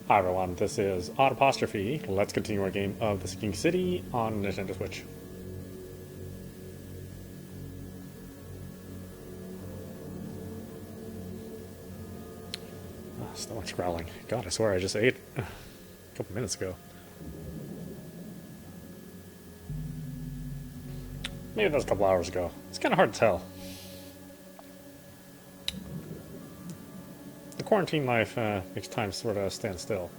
Hi everyone, this is audap. Let's continue our game of the Sinking City on Nintendo Switch. Stomach's growling. God, I swear I just ate a couple minutes ago. Maybe that was a couple hours ago. It's kind of hard to tell. The quarantine life makes time sort of stand still.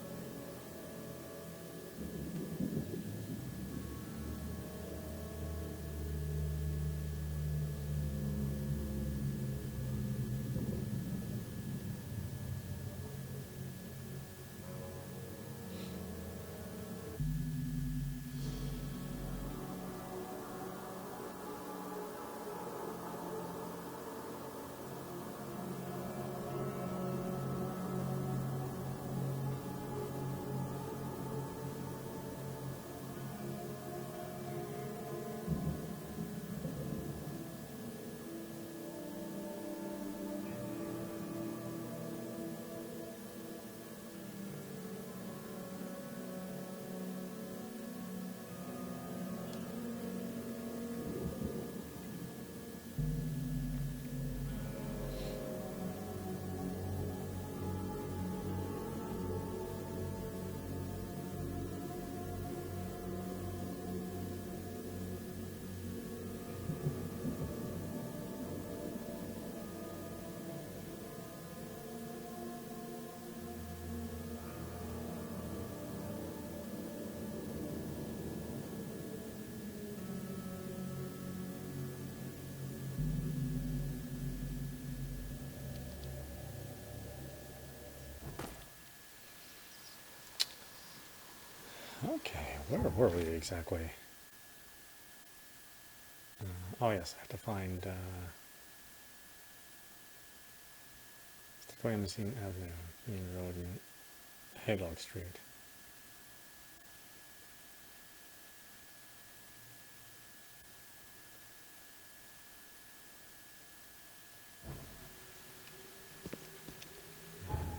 Okay, where were we exactly? Oh yes, I have to find Stay on the Scene Avenue, Main Road, and Haydog Street.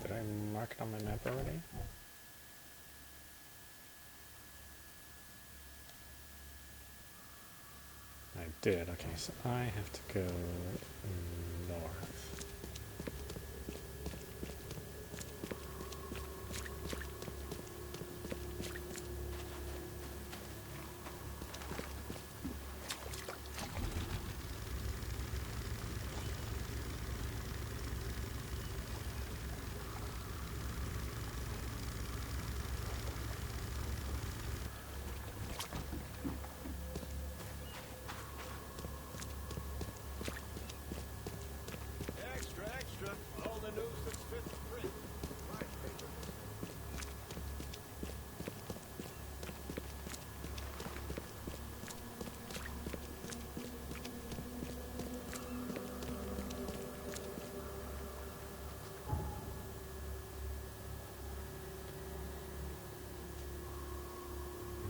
Did I mark it on my map already? I did. Okay, so I have to go north.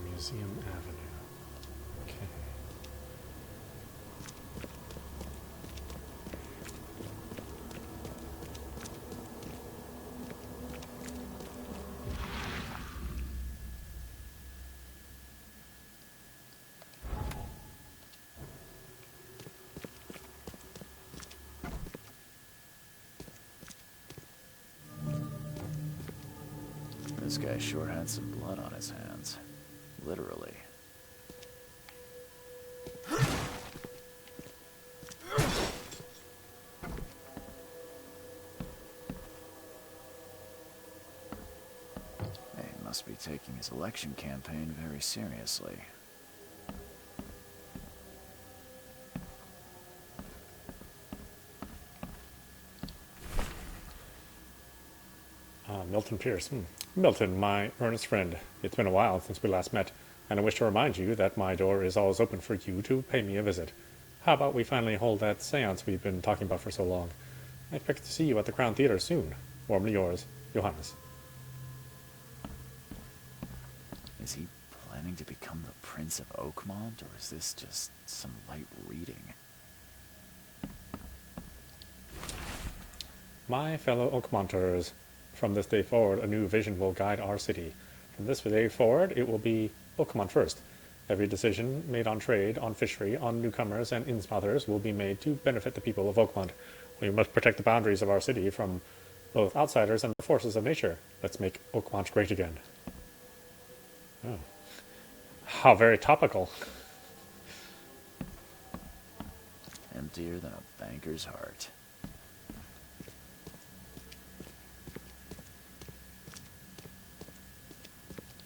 Museum Avenue. Okay. This guy sure had some blood on his hands. Literally. He must be taking his election campaign very seriously. Milton Pierce. Milton, my earnest friend. It's been a while since we last met, and I wish to remind you that my door is always open for you to pay me a visit. How about we finally hold that seance we've been talking about for so long? I expect to see you at the Crown Theater soon. Warmly yours, Johannes. Is he planning to become the Prince of Oakmont, or is this just some light reading? My fellow Oakmonters, from this day forward, a new vision will guide our city. From this day forward, it will be Oakmont first. Every decision made on trade, on fishery, on newcomers and insmouthers will be made to benefit the people of Oakmont. We must protect the boundaries of our city from both outsiders and the forces of nature. Let's make Oakmont great again. Oh. How very topical. Emptier than a banker's heart.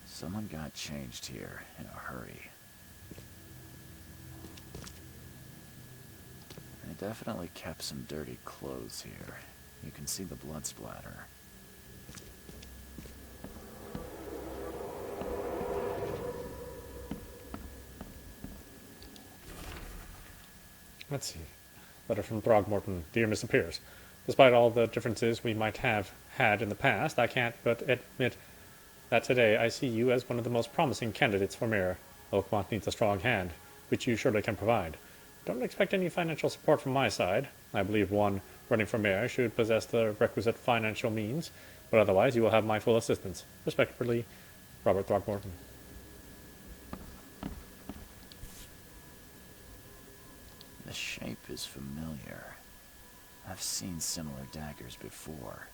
Someone got changed here in a hurry. They definitely kept some dirty clothes here. You can see the blood splatter. Let's see. Letter from Throgmorton. Dear Mr. Pierce, despite all the differences we might have had in the past, I can't but admit that today I see you as one of the most promising candidates for mayor. Oakmont needs a strong hand, which you surely can provide. Don't expect any financial support from my side. I believe one running for mayor should possess the requisite financial means, but otherwise you will have my full assistance. Respectfully, Robert Throgmorton. The shape is familiar. I've seen similar daggers before.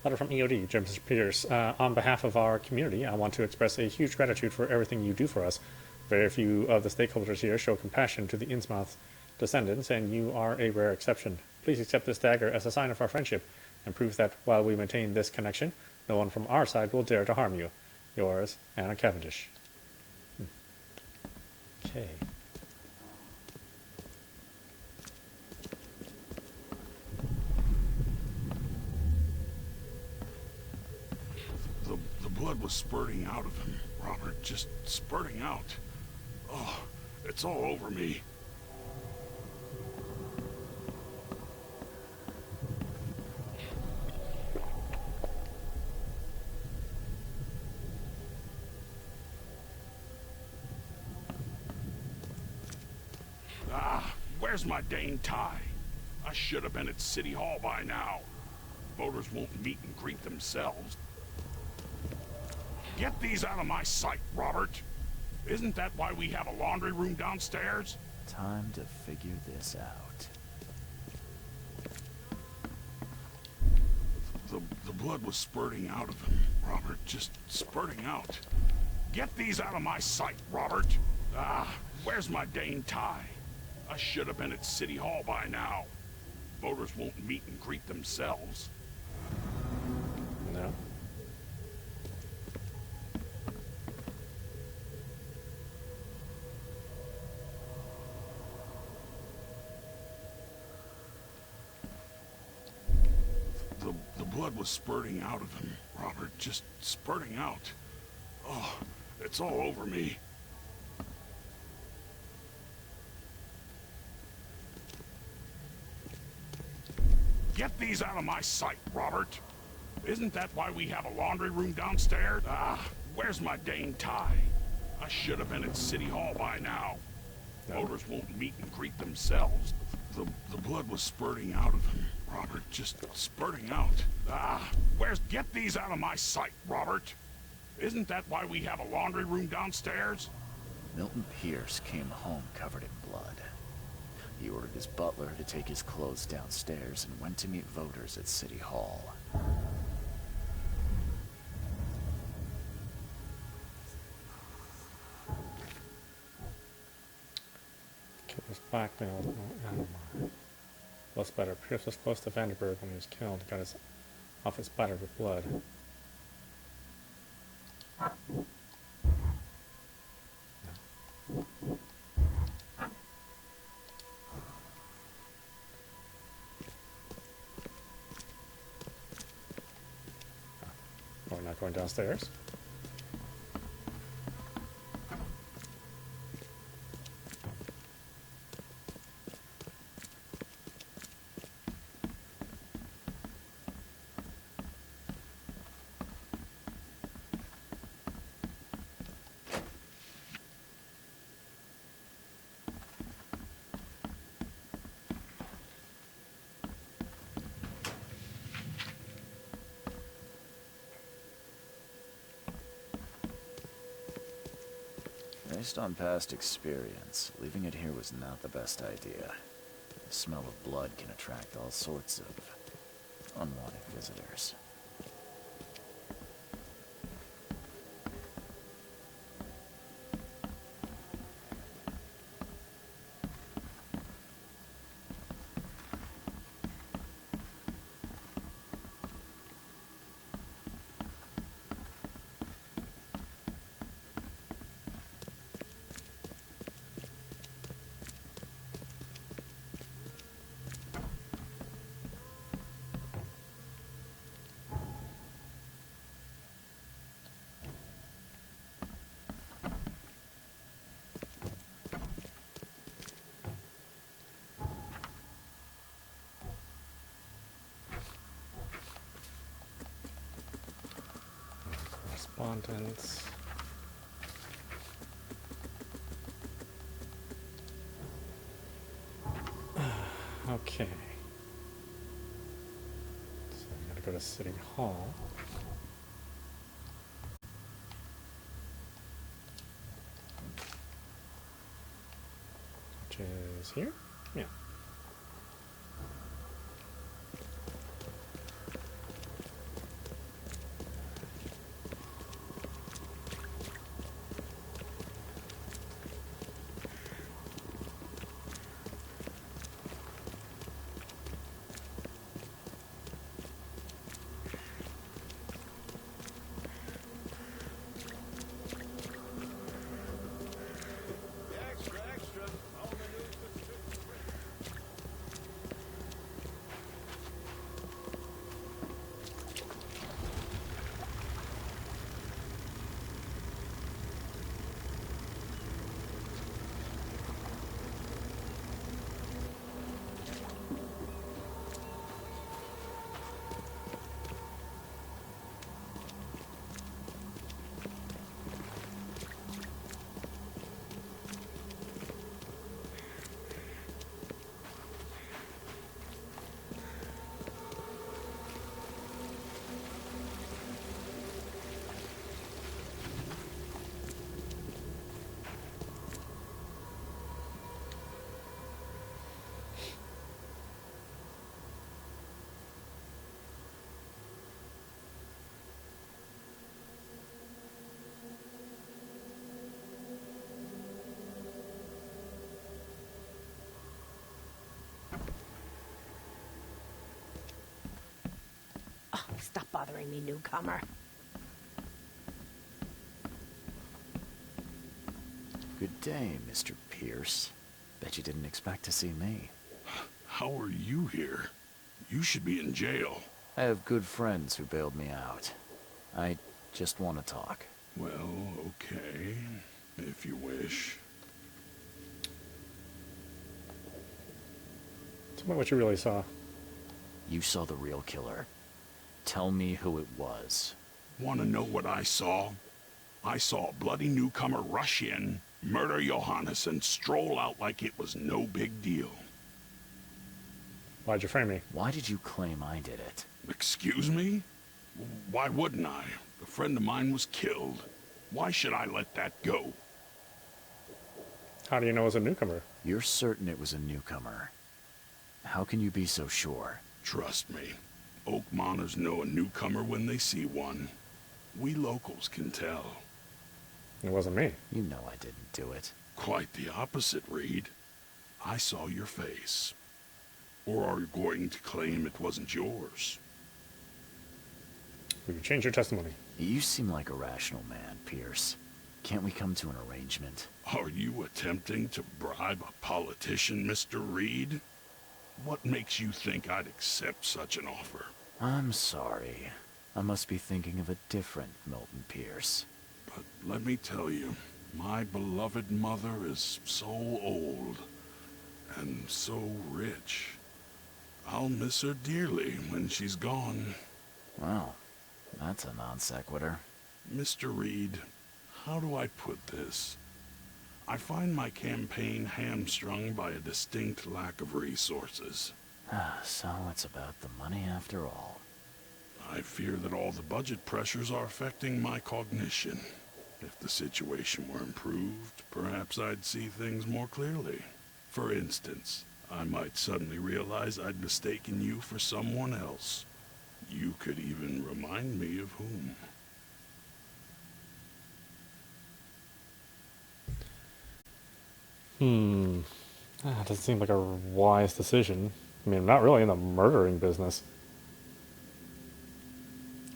Letter from EOD, James Pierce. On behalf of our community, I want to express a huge gratitude for everything you do for us. Very few of the stakeholders here show compassion to the Innsmouth descendants, and you are a rare exception. Please accept this dagger as a sign of our friendship, and proof that while we maintain this connection, no one from our side will dare to harm you. Yours, Anna Cavendish. Okay. The blood was spurting out of him, Robert, just spurting out. Oh, it's all over me. Where's my dang tie? I should have been at City Hall by now. Voters won't meet and greet themselves. Get these out of my sight, Robert. Isn't that why we have a laundry room downstairs? Time to figure this out. The blood was spurting out of him, Robert, just spurting out. Get these out of my sight, Robert. Where's my dang tie? I should have been at City Hall by now. Voters won't meet and greet themselves. No. The blood was spurting out of him, Robert, just spurting out. Oh, it's all over me. Get these out of my sight, Robert. Isn't that why we have a laundry room downstairs? Where's my dang tie? I should have been at City Hall by now. No. Voters won't meet and greet themselves. The blood was spurting out of him, Robert, just spurting out. Get these out of my sight, Robert. Isn't that why we have a laundry room downstairs? Milton Pierce came home covered in blood. He ordered his butler to take his clothes downstairs and went to meet voters at City Hall. Killer's blackmailed. Blood splatter. Pierce was close to Vanderburg when he was killed. Got his office splattered with blood. We're not going downstairs. Based on past experience, leaving it here was not the best idea. The smell of blood can attract all sorts of unwanted visitors. Correspondence. Okay. So I gotta go to City Hall. Which is here? Yeah. Oh, stop bothering me, newcomer. Good day, Mr. Pierce. Bet you didn't expect to see me. How are you here? You should be in jail. I have good friends who bailed me out. I just want to talk. Well, okay, if you wish. Tell me what you really saw. You saw the real killer. Tell me who it was. Want to know what I saw? I saw a bloody newcomer rush in, murder Johannes, and stroll out like it was no big deal. Why'd you frame me? Why did you claim I did it? Excuse me? Why wouldn't I? A friend of mine was killed. Why should I let that go? How do you know it was a newcomer? You're certain it was a newcomer. How can you be so sure? Trust me. Oakmonters know a newcomer when they see one. We locals can tell. It wasn't me. You know I didn't do it. Quite the opposite, Reed. I saw your face. Or are you going to claim it wasn't yours? Will you change your testimony? You seem like a rational man, Pierce. Can't we come to an arrangement? Are you attempting to bribe a politician, Mr. Reed? What makes you think I'd accept such an offer? I'm sorry. I must be thinking of a different Milton Pierce. But let me tell you, my beloved mother is so old and so rich. I'll miss her dearly when she's gone. Well, that's a non sequitur. Mr. Reed, how do I put this? I find my campaign hamstrung by a distinct lack of resources. So it's about the money after all. I fear that all the budget pressures are affecting my cognition. If the situation were improved, perhaps I'd see things more clearly. For instance, I might suddenly realize I'd mistaken you for someone else. You could even remind me of whom. Doesn't seem like a wise decision. I mean, I'm not really in the murdering business.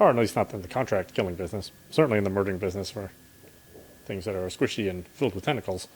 Or at least not in the contract killing business. Certainly in the murdering business for things that are squishy and filled with tentacles.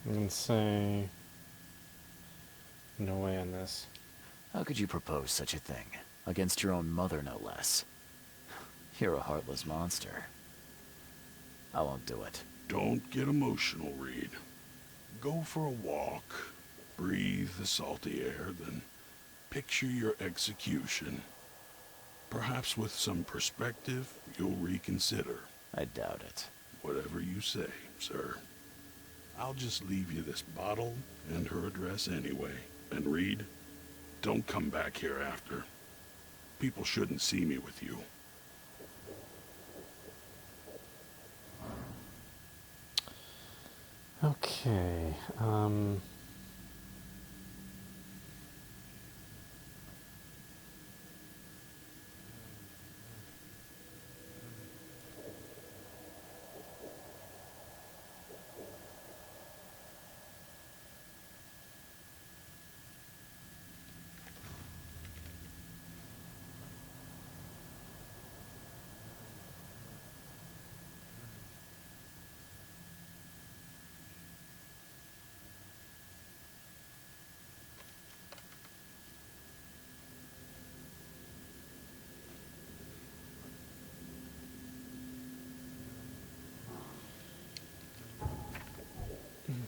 And say no way on this. How could you propose such a thing? Against your own mother, no less. You're a heartless monster. I won't do it. Don't get emotional, Reed. Go for a walk, breathe the salty air, then picture your execution. Perhaps with some perspective, you'll reconsider. I doubt it. Whatever you say, sir. I'll just leave you this bottle and her address anyway. And Reed, don't come back here after. People shouldn't see me with you. Okay,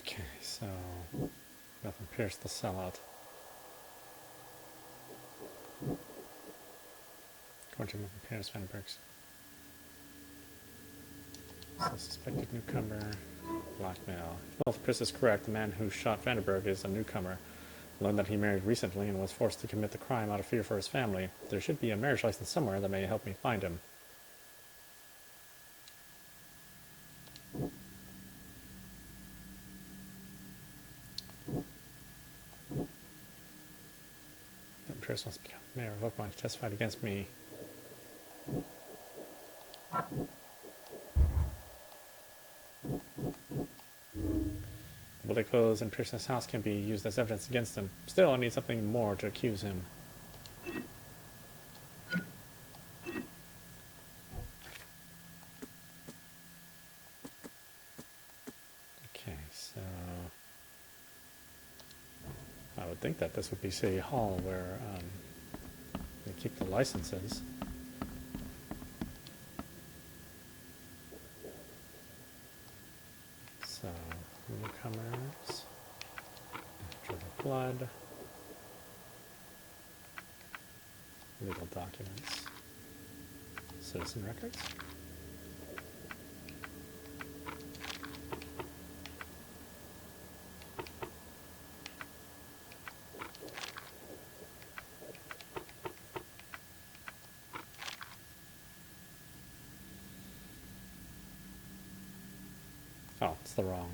okay, so nothing pierced the sellout. Going to Paris Vandenbergs. So suspected newcomer, blackmail. Well, if Chris is correct, the man who shot Vandenberg is a newcomer. Learned that he married recently and was forced to commit the crime out of fear for his family. There should be a marriage license somewhere that may help me find him. Chris wants to become mayor of Oakmont. He testified against me. The bullet clothes in Pearson's house can be used as evidence against him. Still, I need something more to accuse him. So I would think that this would be City Hall where they keep the licenses. So, newcomers, after the flood, legal documents, citizen records. Oh, it's the wrong.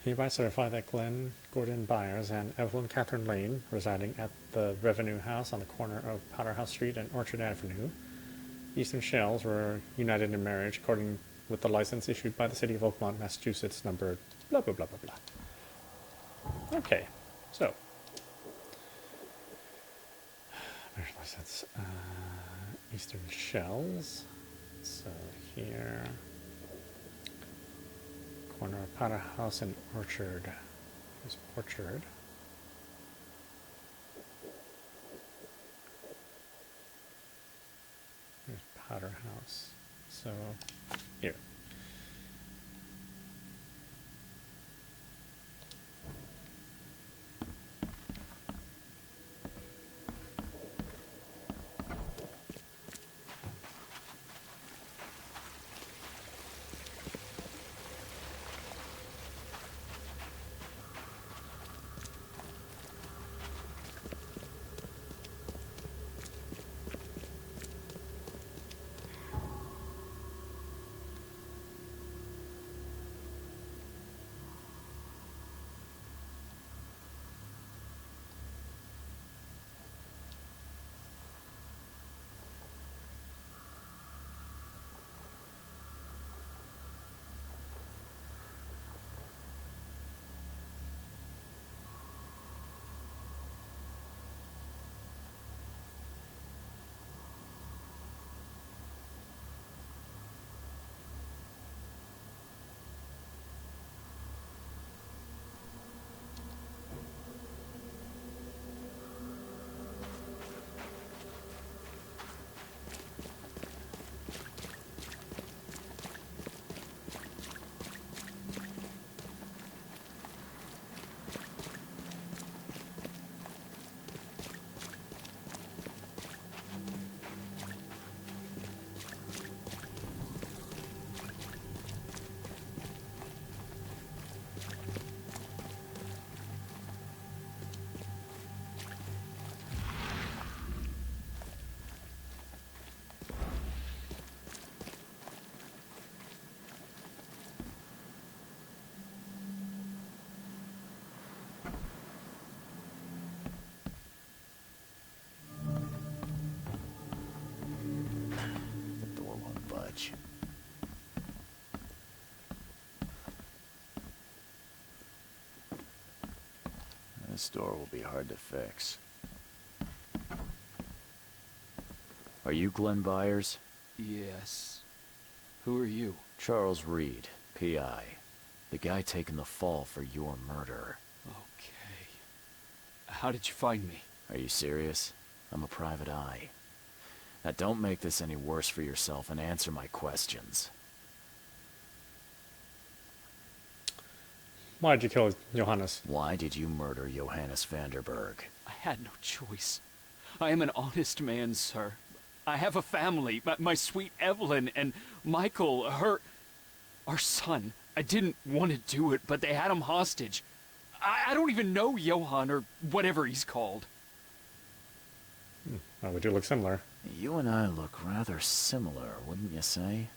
Hereby certify that Glenn Gordon Byers and Evelyn Catherine Lane, residing at the Revenue House on the corner of Powderhouse Street and Orchard Avenue, Eastern Shells, were united in marriage according with the license issued by the City of Oakmont, Massachusetts, number blah blah blah blah blah. Okay, so marriage license, Eastern Shells. So here. Corner of Powder House and Orchard. There's Orchard. There's Powder House. So, here. This door will be hard to fix. Are you Glenn Byers? Yes. Who are you? Charles Reed, P.I. The guy taking the fall for your murder. Okay. How did you find me? Are you serious? I'm a private eye. Now don't make this any worse for yourself and answer my questions. Why did you kill Johannes? Why did you murder Johannes Vanderberg? I had no choice. I am an honest man, sir. I have a family. My sweet Evelyn and Michael, our son. I didn't want to do it, but they had him hostage. I don't even know Johann, or whatever he's called. Well, we do look similar. You and I look rather similar, wouldn't you say?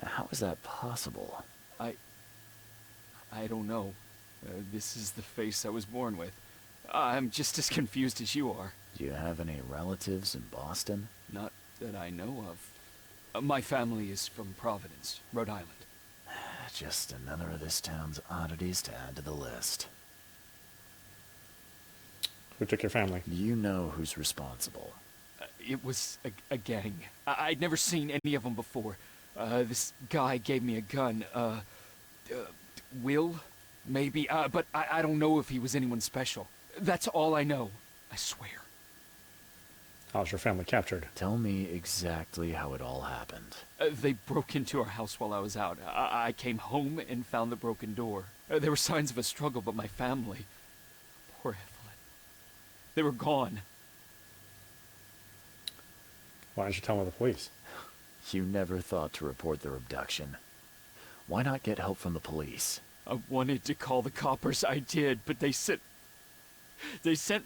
How is that possible? I don't know. This is the face I was born with. I'm just as confused as you are. Do you have any relatives in Boston? Not that I know of. My family is from Providence, Rhode Island. Just another of this town's oddities to add to the list. Who took your family? You know who's responsible. It was a gang. I'd never seen any of them before. This guy gave me a gun. Will? Maybe. But I don't know if he was anyone special. That's all I know. I swear. How's your family captured? Tell me exactly how it all happened. They broke into our house while I was out. I came home and found the broken door. There were signs of a struggle, but my family... Poor Evelyn. They were gone. Why didn't you tell the police? You never thought to report their abduction. Why not get help from the police? I wanted to call the coppers, I did, but they sent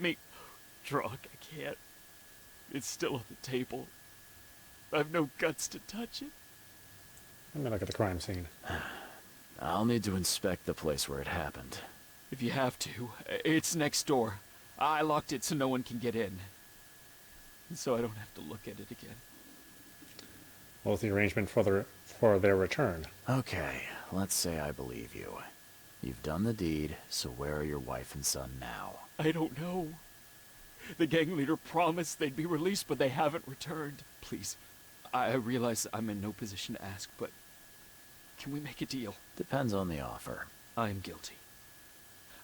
me... Drunk, I can't. It's still on the table. I've no guts to touch it. Let me look at the crime scene. I'll need to inspect the place where it happened. If you have to, it's next door. I locked it so no one can get in. So I don't have to look at it again. What was the arrangement for their return? Okay, let's say I believe you. You've done the deed, so where are your wife and son now? I don't know. The gang leader promised they'd be released, but they haven't returned. Please, I realize I'm in no position to ask, but can we make a deal? Depends on the offer. I am guilty.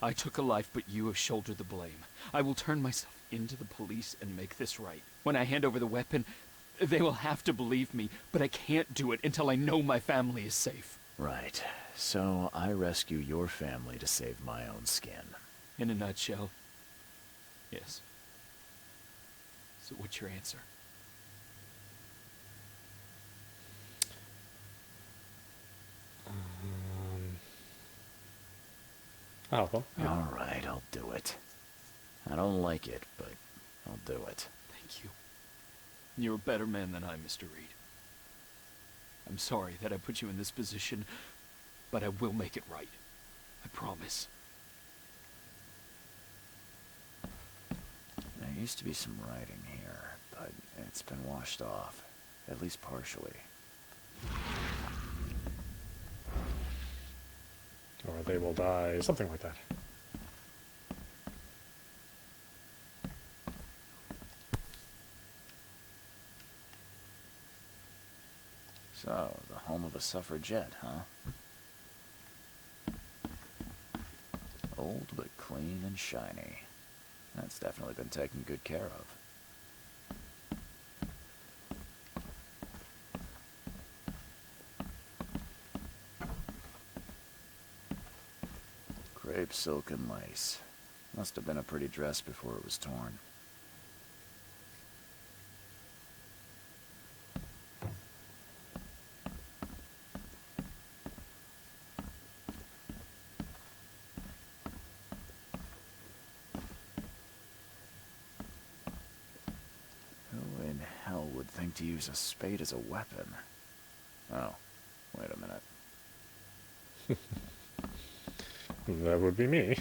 I took a life, but you have shouldered the blame. I will turn myself into the police and make this right. When I hand over the weapon, they will have to believe me, but I can't do it until I know my family is safe. Right. So I rescue your family to save my own skin. In a nutshell, yes. So what's your answer? I'll help them. Yeah. All right, I'll do it. I don't like it, but I'll do it. Thank you. You're a better man than I, Mr. Reed. I'm sorry that I put you in this position, but I will make it right. I promise. There used to be some writing here, but it's been washed off, at least partially. Or they will die, something like that. So, the home of a suffragette, huh? Old but clean and shiny. That's definitely been taken good care of. Crepe silk and lace. Must have been a pretty dress before it was torn. Who in hell would think to use a spade as a weapon? Oh, wait a minute. That would be me.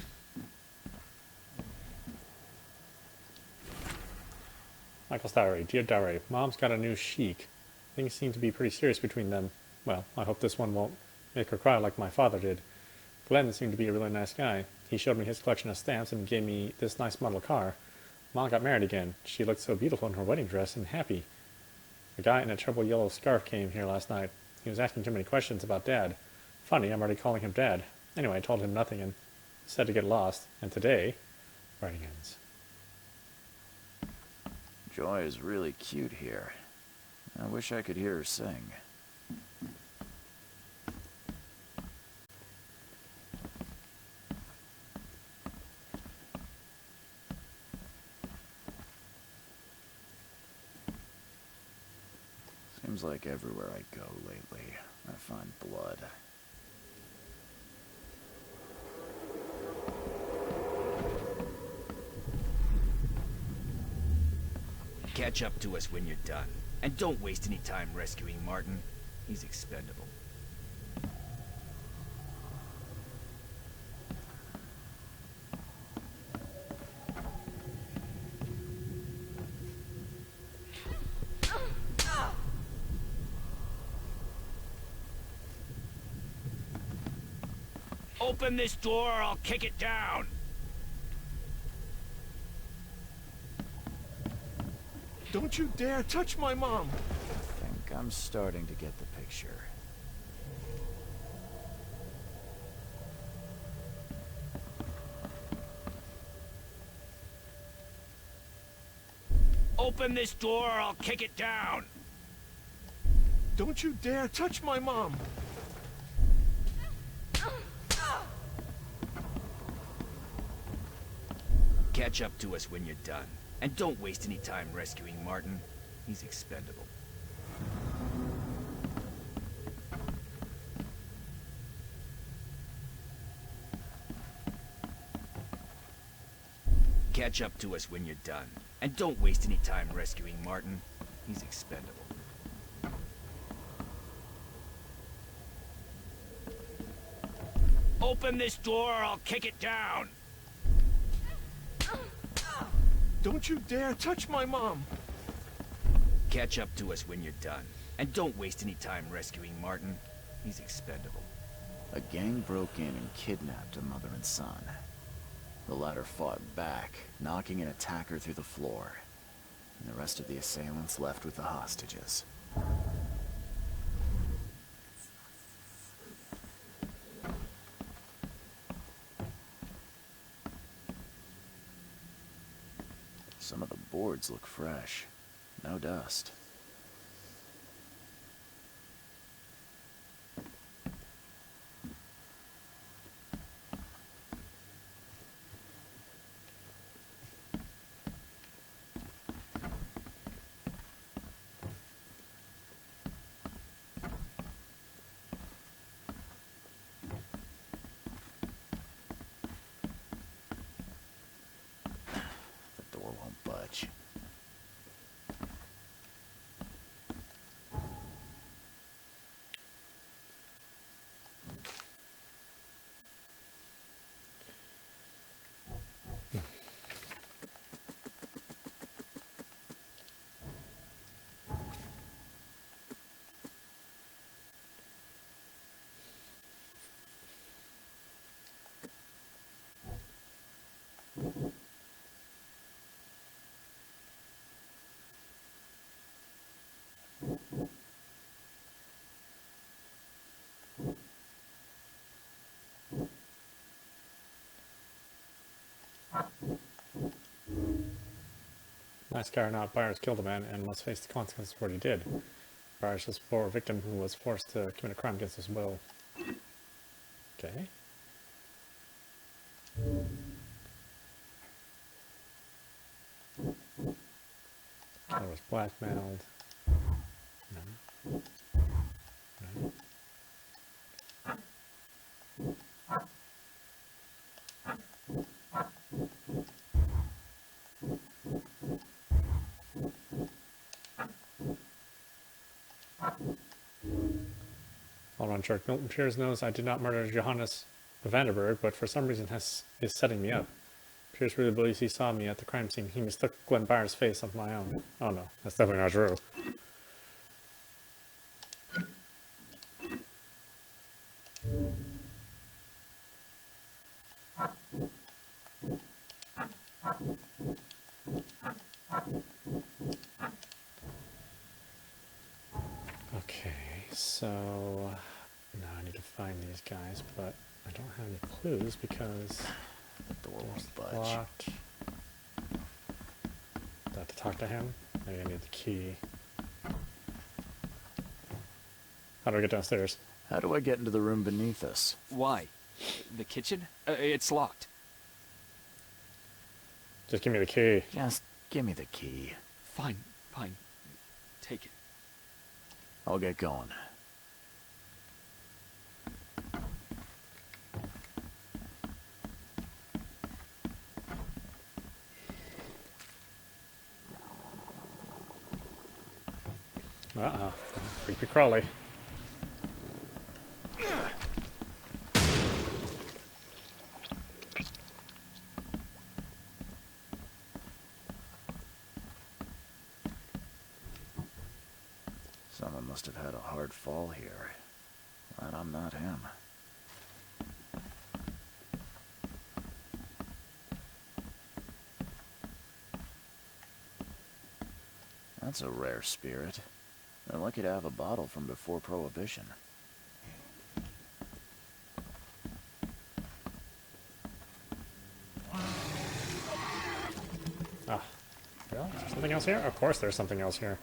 Michael's diary. Dear diary, Mom's got a new sheik. Things seem to be pretty serious between them. Well, I hope this one won't make her cry like my father did. Glenn seemed to be a really nice guy. He showed me his collection of stamps and gave me this nice model car. Mom got married again. She looked so beautiful in her wedding dress and happy. A guy in a trouble yellow scarf came here last night. He was asking too many questions about Dad. Funny, I'm already calling him Dad. Anyway, I told him nothing and said to get lost. And today, writing ends. Joy is really cute here. I wish I could hear her sing. Seems like everywhere I go lately, I find blood. Catch up to us when you're done. And don't waste any time rescuing Martin. He's expendable. Open this door or I'll kick it down. Don't you dare touch my mom! I think I'm starting to get the picture. Open this door or I'll kick it down. Don't you dare touch my mom! Catch up to us when you're done. And don't waste any time rescuing Martin. He's expendable. Catch up to us when you're done. And don't waste any time rescuing Martin. He's expendable. Open this door or I'll kick it down. Don't you dare touch my mom! Catch up to us when you're done. And don't waste any time rescuing Martin. He's expendable. A gang broke in and kidnapped a mother and son. The latter fought back, knocking an attacker through the floor. And the rest of the assailants left with the hostages. Some of the boards look fresh. No dust. The door won't budge. Last guy or not, Byers killed a man and must face the consequences of what he did. Byers was a poor victim who was forced to commit a crime against his will. Okay. Killer was blackmailed. No. No. Hold on, Shark. Milton Pierce knows I did not murder Johannes Vanderberg, but for some reason is setting me up. Pierce really believes he saw me at the crime scene. He mistook Glenn Byers' face of my own. Oh no, that's definitely not true. Okay, so now I need to find these guys, but I don't have any clues because The door door's won't budge. locked. Do I have to talk to him? Maybe I need the key. How do I get downstairs? How do I get into the room beneath us? Why? The kitchen? It's locked. Just give me the key. Just give me the key. Fine, fine. Take it. I'll get going. Uh-oh. Creepy crawly. Someone must have had a hard fall here. Glad I'm not him. That's a rare spirit. They're lucky to have a bottle from before Prohibition. Ah, well, is there something else here? Of course there's something else here.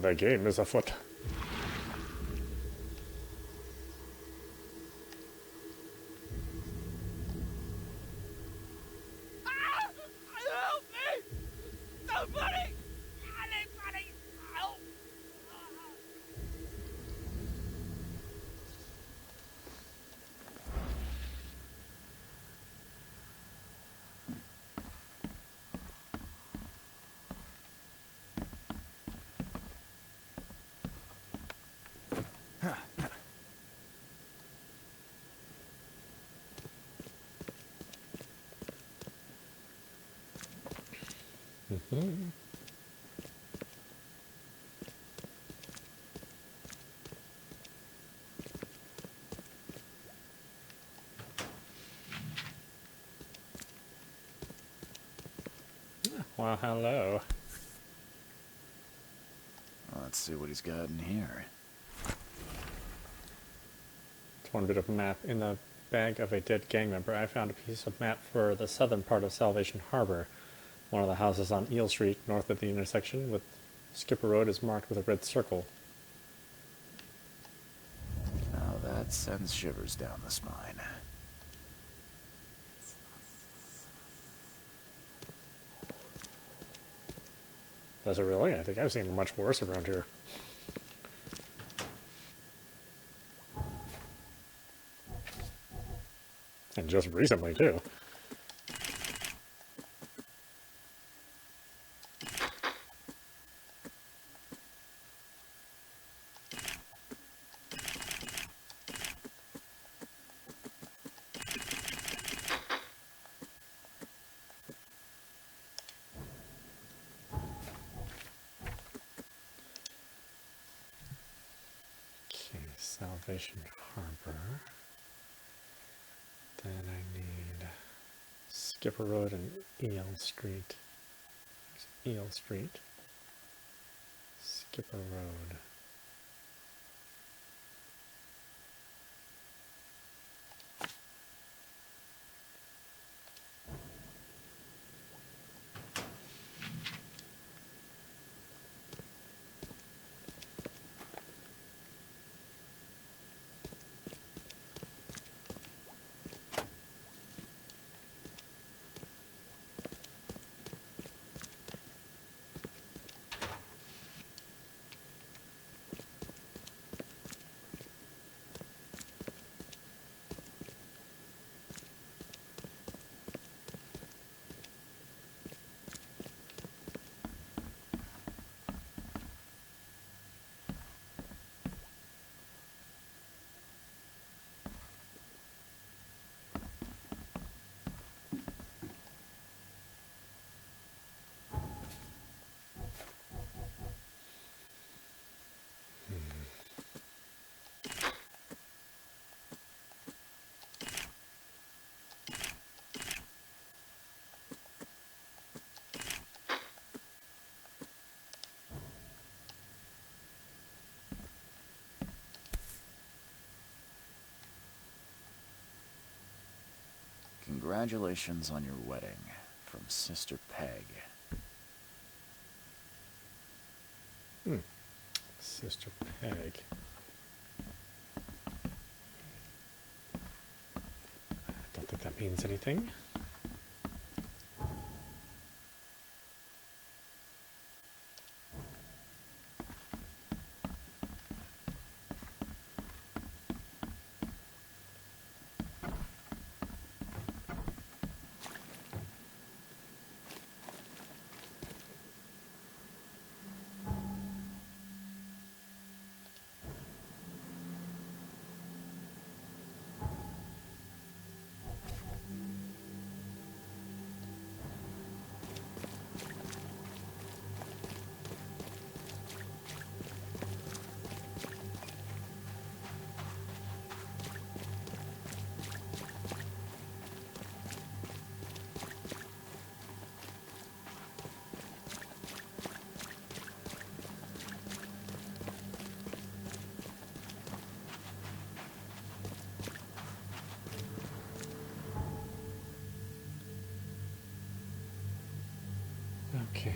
The game is afoot. Help me! Somebody! Anybody! Help! Well, hello. Let's see what he's got in here. It's one bit of map. In the bag of a dead gang member, I found a piece of map for the southern part of Salvation Harbor. One of the houses on Eel Street, north of the intersection with Skipper Road, is marked with a red circle. Now that sends shivers down the spine. Does it really? I think I've seen much worse around here. And just recently, too. Salvation Harbor. Then I need Skipper Road and Eel Street. There's Eel Street. Skipper Road. Congratulations on your wedding. From Sister Peg. Sister Peg. I don't think that means anything. Okay.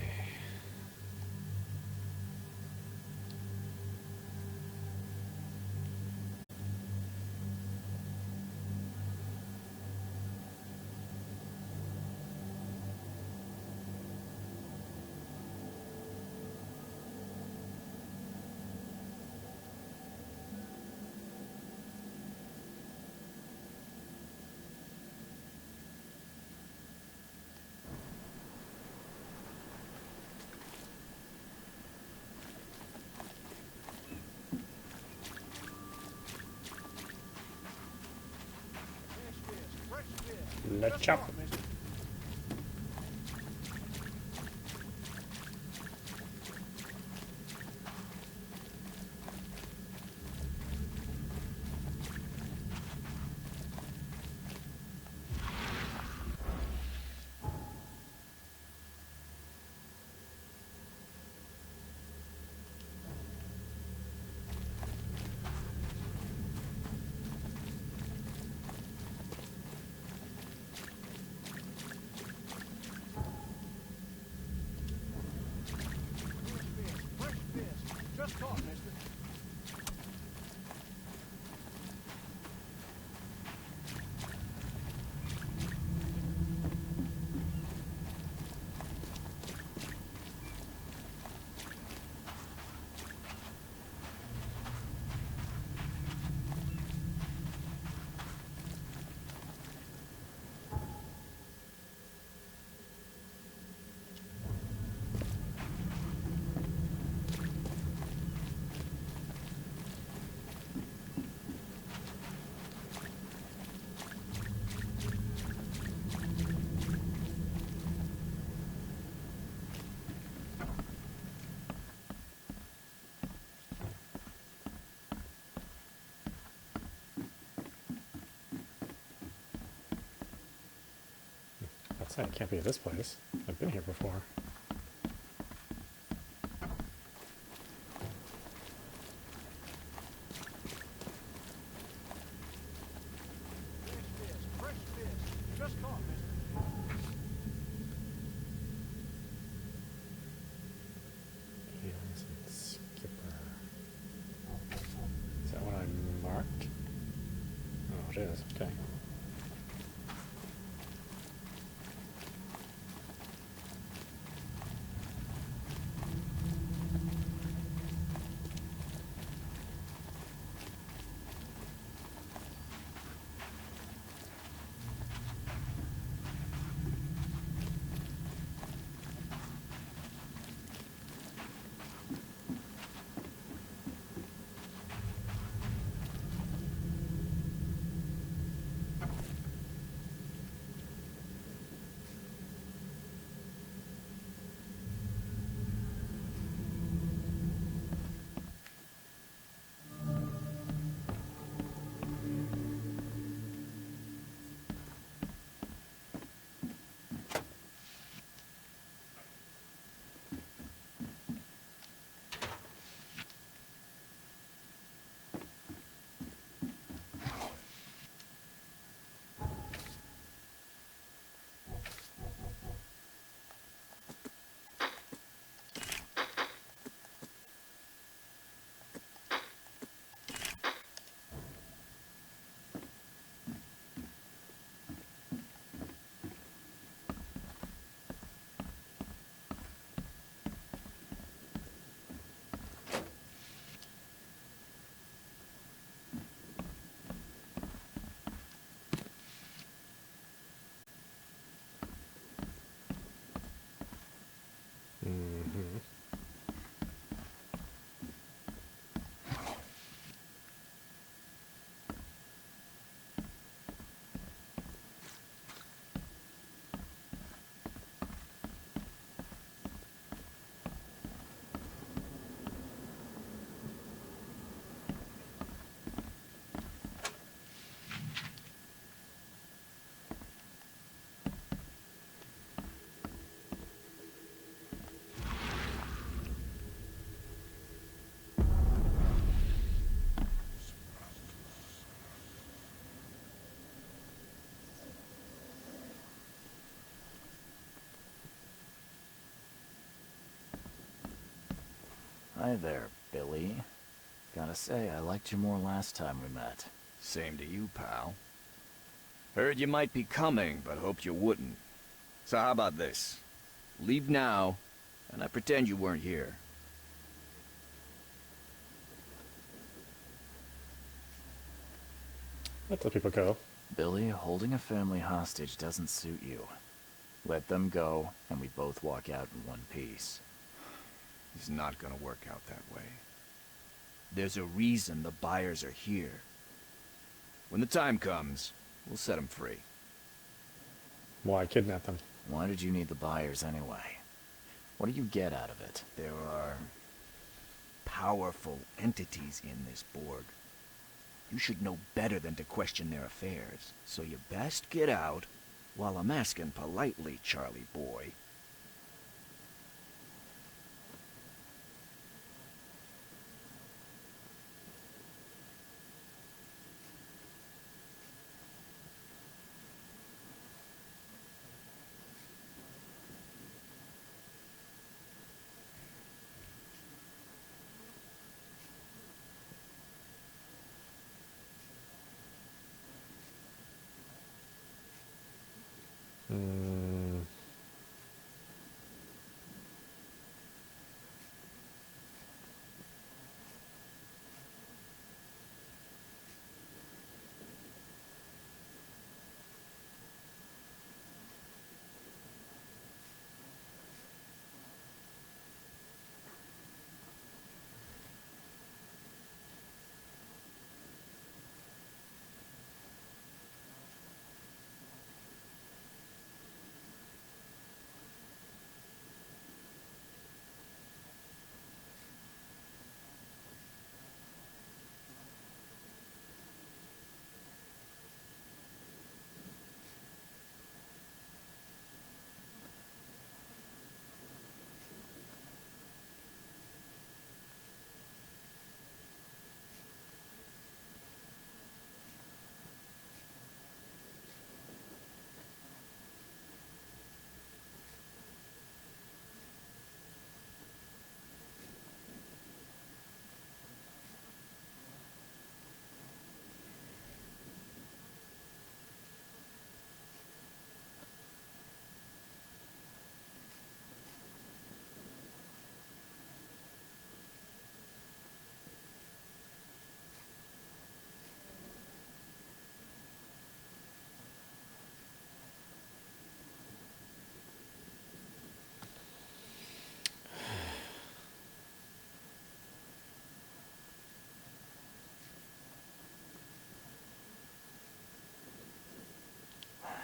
Let's chop. Just caught, mister. I'd say it can't be this place. I've been here before. Fresh fish. Just caught, mister. Heels and skipper. Is that what I marked? Oh, it is. Okay. Hi there, Billy. Gotta say, I liked you more last time we met. Same to you, pal. Heard you might be coming, but hoped you wouldn't. So how about this? Leave now, and I pretend you weren't here. Let the people go. Billy, holding a family hostage doesn't suit you. Let them go, and we both walk out in one piece. It's not gonna work out that way. There's a reason the buyers are here. When the time comes, we'll set them free. Why kidnap them? Why did you need the buyers anyway? What do you get out of it? There are powerful entities in this Borg. You should know better than to question their affairs, so you best get out while I'm asking politely, Charlie boy.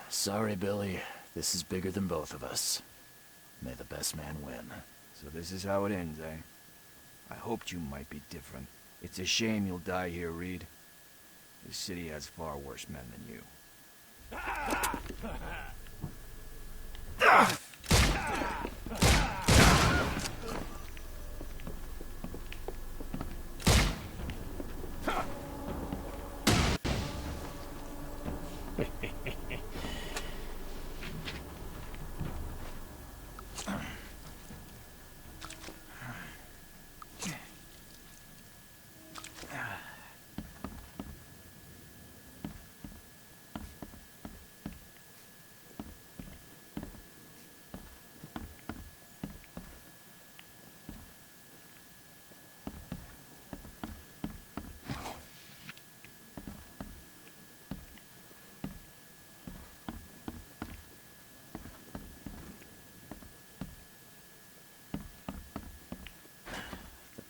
Sorry, Billy. This is bigger than both of us. May the best man win. So this is how it ends, eh? I hoped you might be different. It's a shame you'll die here, Reed. This city has far worse men than you.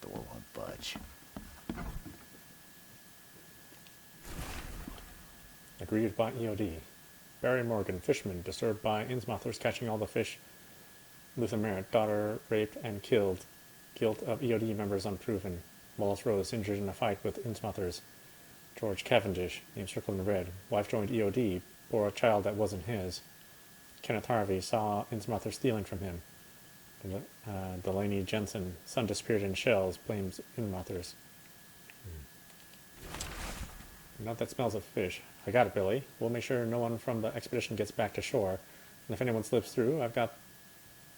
The door won't budge. Agreed by EOD. Barry Morgan, fisherman, disturbed by Innsmouthers catching all the fish. Luther Merritt, daughter raped and killed. Guilt of EOD members unproven. Wallace Rose, injured in a fight with Innsmouthers. George Cavendish, name circled in red. Wife joined EOD, bore a child that wasn't his. Kenneth Harvey saw Innsmouthers stealing from him. Delaney Jensen, son disappeared in shells, blames Innsmouthers. Not that smells of fish. I got it, Billy. We'll make sure no one from the expedition gets back to shore. And if anyone slips through, I've got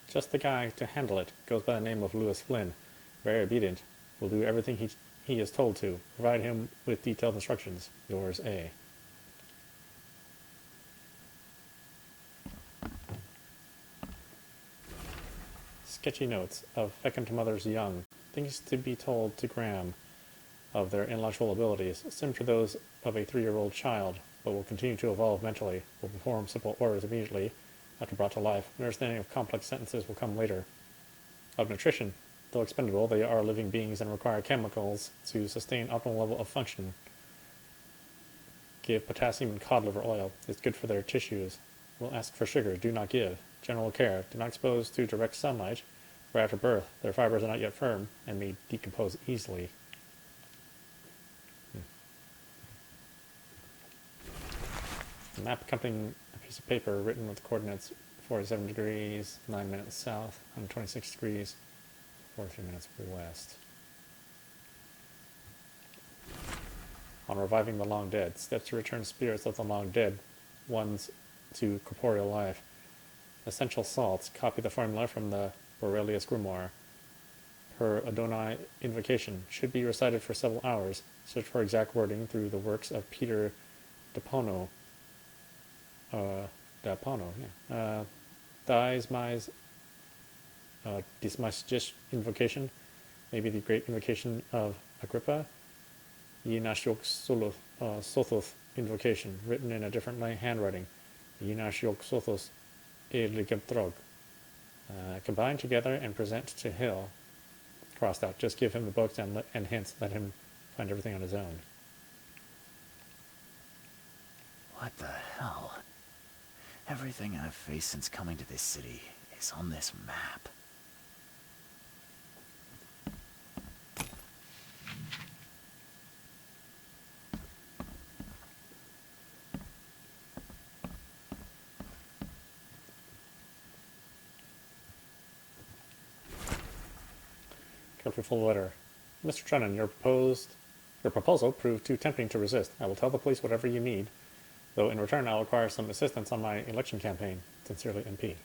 just the guy to handle it. Goes by the name of Lewis Flynn. Very obedient. Will do everything he is told to. Provide him with detailed instructions. Yours, A. Sketchy notes of vacant mothers young. Things to be told to Graham of their intellectual abilities, similar to those of a 3-year-old child, but will continue to evolve mentally, will perform simple orders immediately after brought to life. Understanding of complex sentences will come later. Of nutrition, though expendable, they are living beings and require chemicals to sustain optimal level of function. Give potassium and cod liver oil. It's good for their tissues. Will ask for sugar. Do not give. General care. Do not expose to direct sunlight, or after birth. Their fibers are not yet firm and may decompose easily. A map accompanying a piece of paper written with coordinates 47 degrees, 9 minutes south, 126 degrees, 43 minutes west. On reviving the long dead. Steps to return spirits of the long dead ones to corporeal life. Essential salts. Copy the formula from the Borelius Grimoire. Per Adonai invocation. Should be recited for several hours. Search for exact wording through the works of Peter Dapono. Dismas invocation. Maybe the great invocation of Agrippa. Yinashiok Sothos invocation, written in a different handwriting. Yinashiok Sothos Eligabtrog. Combine together and present to Hill. Crossed out. Just give him the books and hints. Let him find everything on his own. What the hell? Everything I've faced since coming to this city is on this map. Full letter. Mr. Trennan, your proposal proved too tempting to resist. I will tell the police whatever you need, though in return I'll require some assistance on my election campaign. Sincerely, MP.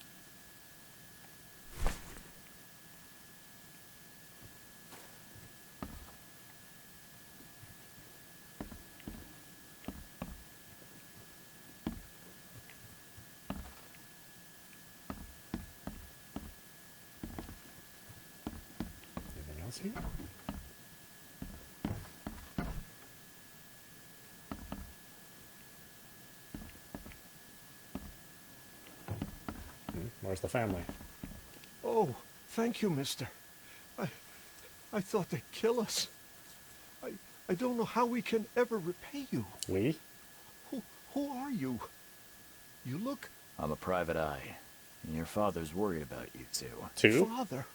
Anything else here? Where's the family? Oh, thank you, mister. I thought they'd kill us. I don't know how we can ever repay you. We? Who are you? You look... I'm a private eye. And your father's worried about you two. Two? Father?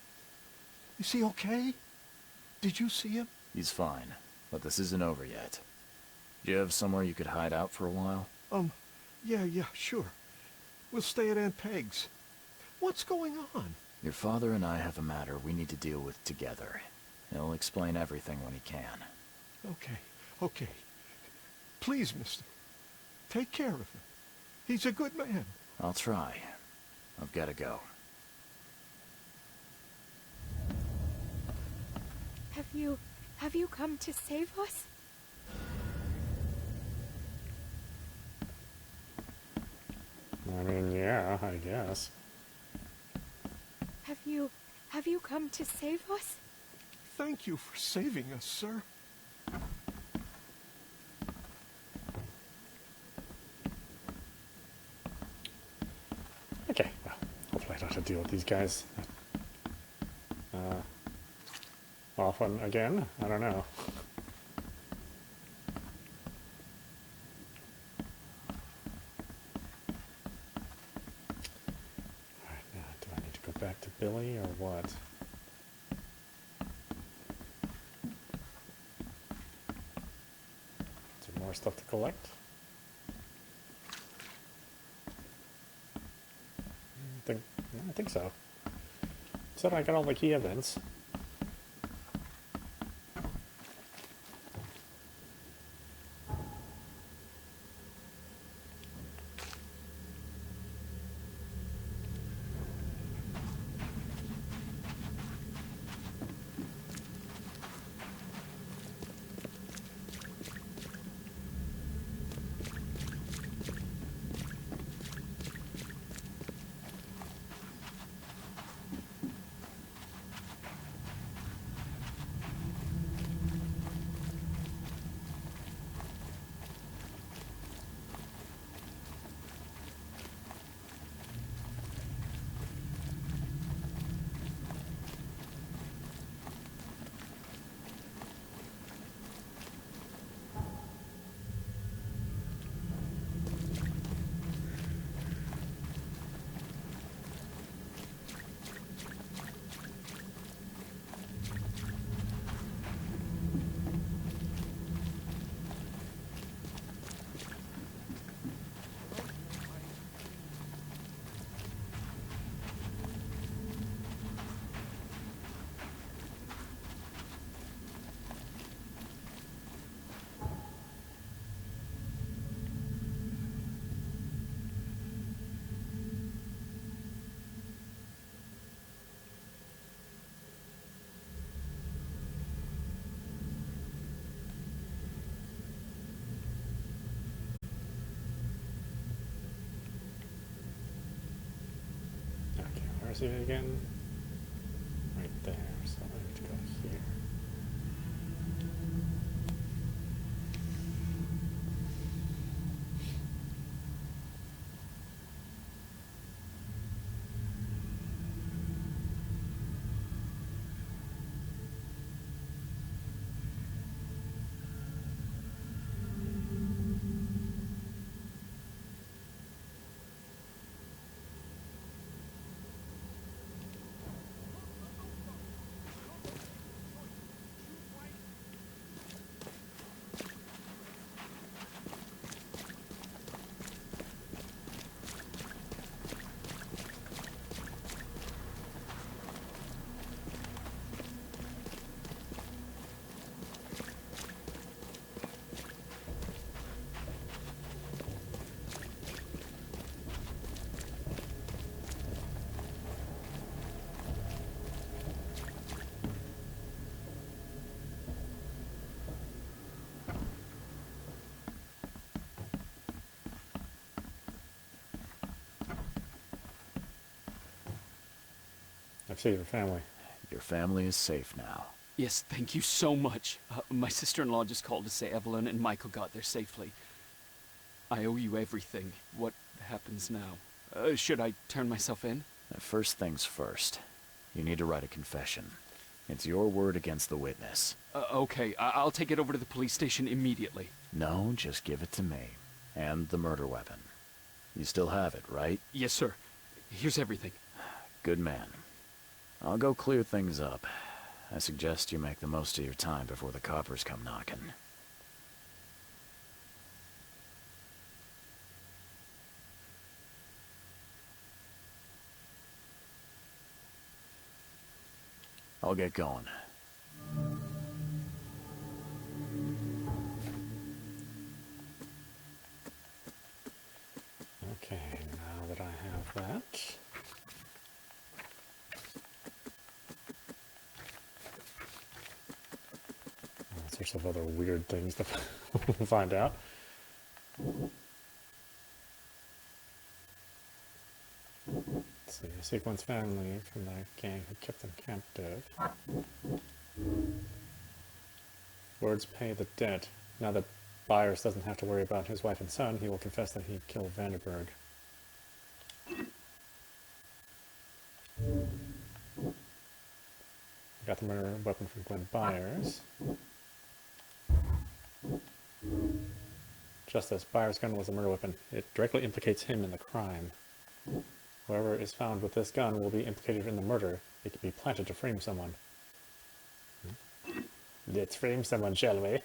Is he okay? Did you see him? He's fine, but this isn't over yet. Do you have somewhere you could hide out for a while? Yeah, sure. We'll stay at Aunt Peg's. What's going on? Your father and I have a matter we need to deal with together. He'll explain everything when he can. Okay. Please, mister. Take care of him. He's a good man. I'll try. I've got to go. Have you come to save us? I mean, yeah, I guess. Have you come to save us? Thank you for saving us, sir. Okay, well, hopefully I don't have to deal with these guys often again. I don't know. Alright, now do I need to go back to Billy or what? Is there more stuff to collect? I think so. So I got all the key evidence. see it again? Right there, so I need to go here. I've saved your family. Your family is safe now. Yes, thank you so much. My sister-in-law just called to say Evelyn and Michael got there safely. I owe you everything. What happens now? Should I turn myself in? First things first. You need to write a confession. It's your word against the witness. Okay, I'll take it over to the police station immediately. No, just give it to me. And the murder weapon. You still have it, right? Yes, sir. Here's everything. Good man. I'll go clear things up. I suggest you make the most of your time before the coppers come knocking. I'll get going. Okay, now that I have that... all sorts of other weird things to find out. Let's see, seek one's family from the gang who kept them captive. Words pay the debt. Now that Byers doesn't have to worry about his wife and son, he will confess that he killed Vanderberg. Got the murder weapon from Glenn Byers. Just as Byers' gun was a murder weapon, it directly implicates him in the crime. Whoever is found with this gun will be implicated in the murder. It could be planted to frame someone. Let's frame someone, shall we?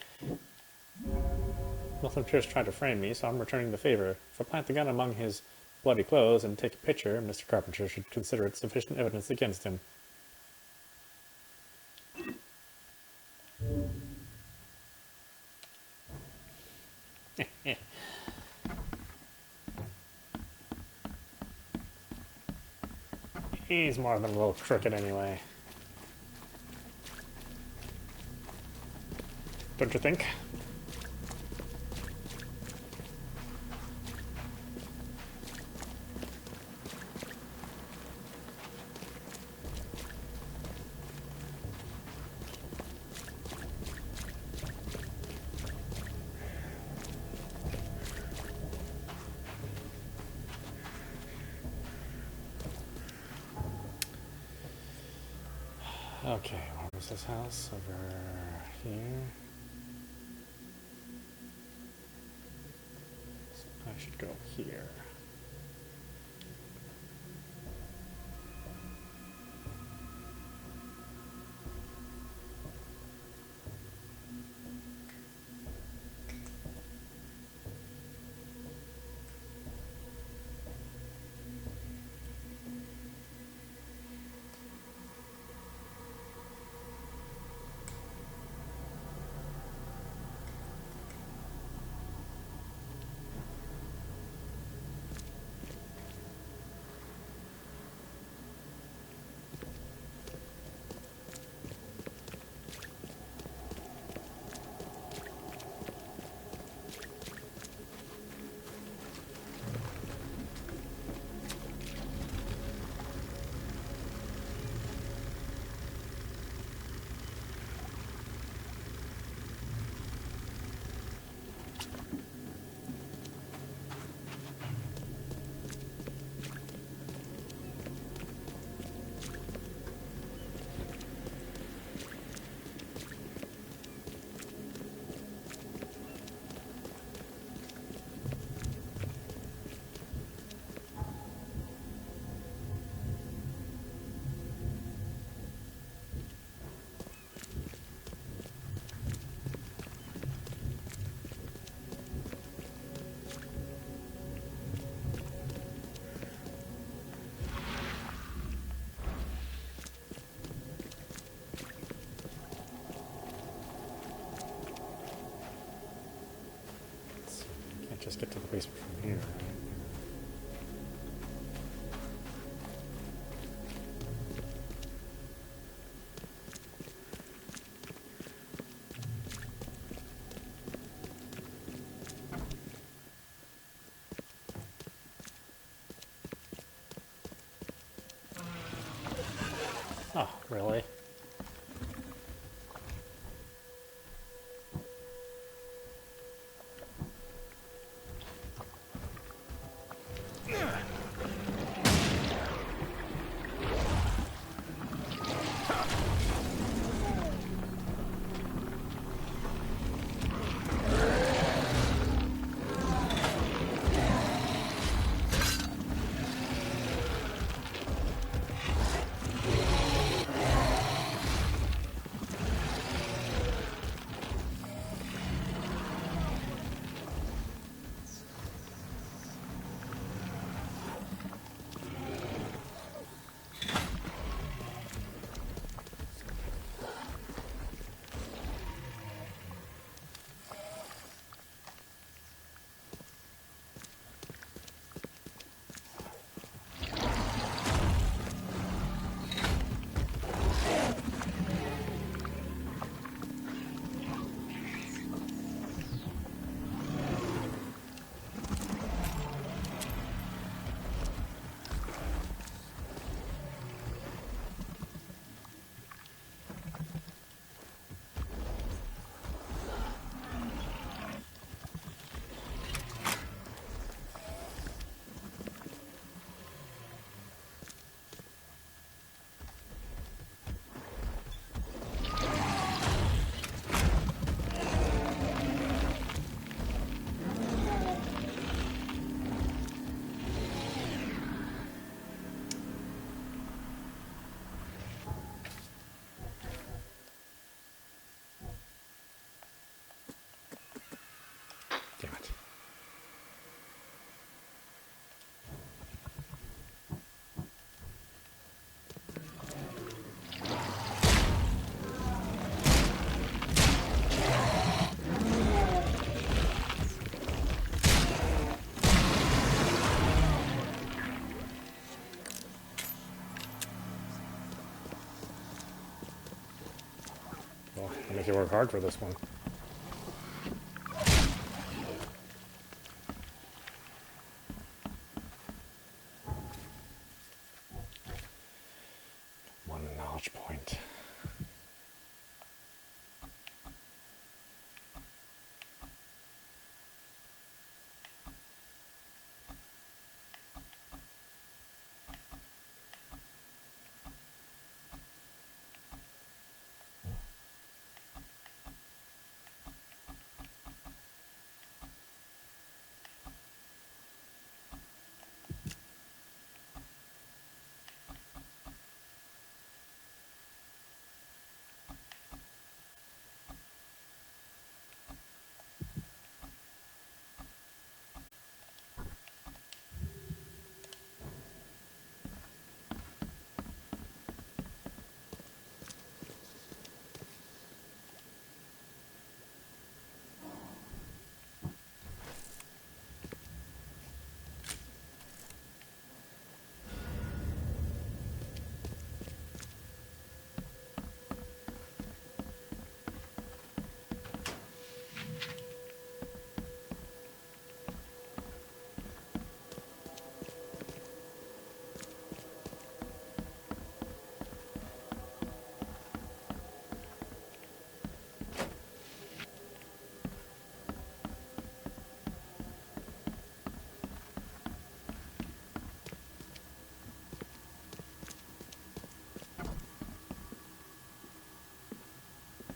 Nothing appears to try to frame me, so I'm returning the favor. If I plant the gun among his bloody clothes and take a picture, Mr. Carpenter should consider it sufficient evidence against him. He's more than a little crooked anyway. Don't you think? Okay, where was this house? Over here. So I should go here. just get to the basement from here, right? Oh, really? Damn it. Well, I make you work hard for this one. One knowledge point.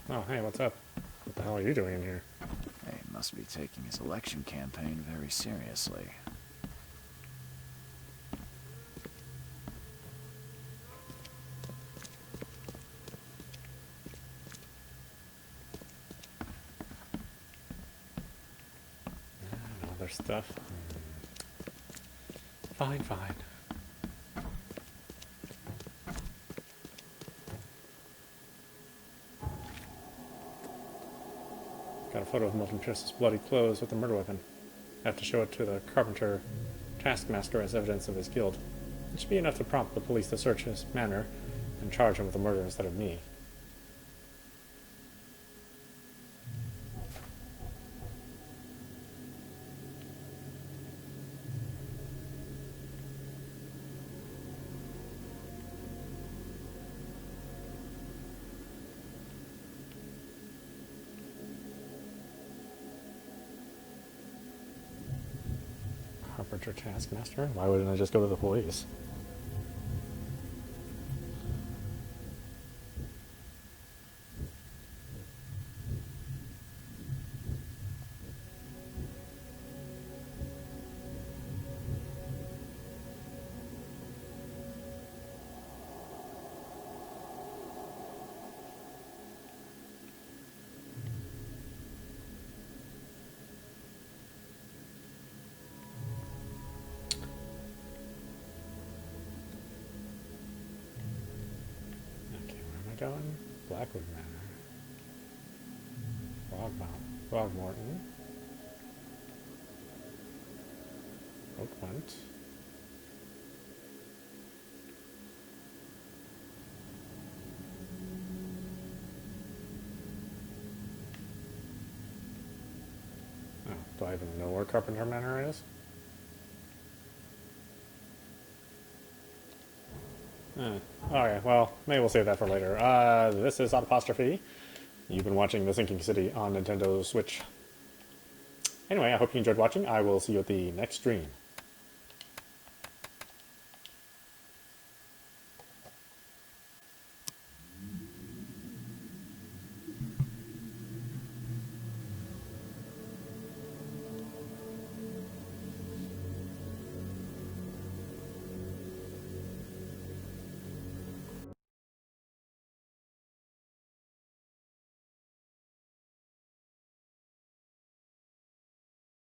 Oh, hey, what's up? What the hell are you doing in here? He must be taking his election campaign very seriously. And other stuff. Fine, fine. Got a photo of Milton Trist's bloody clothes with the murder weapon. have to show it to the Carpenter Taskmaster as evidence of his guilt. It should be enough to prompt the police to search his manor and charge him with the murder instead of me. Carpenter Taskmaster? Why wouldn't I just go to the police? Going? Blackwood Manor. Throgmorton. Oakmont. Oh, do I even know where Carpenter Manor is? Alright, well, maybe we'll save that for later. This is audapostrophe. You've been watching The Sinking City on Nintendo Switch. Anyway, I hope you enjoyed watching. I will see you at the next stream.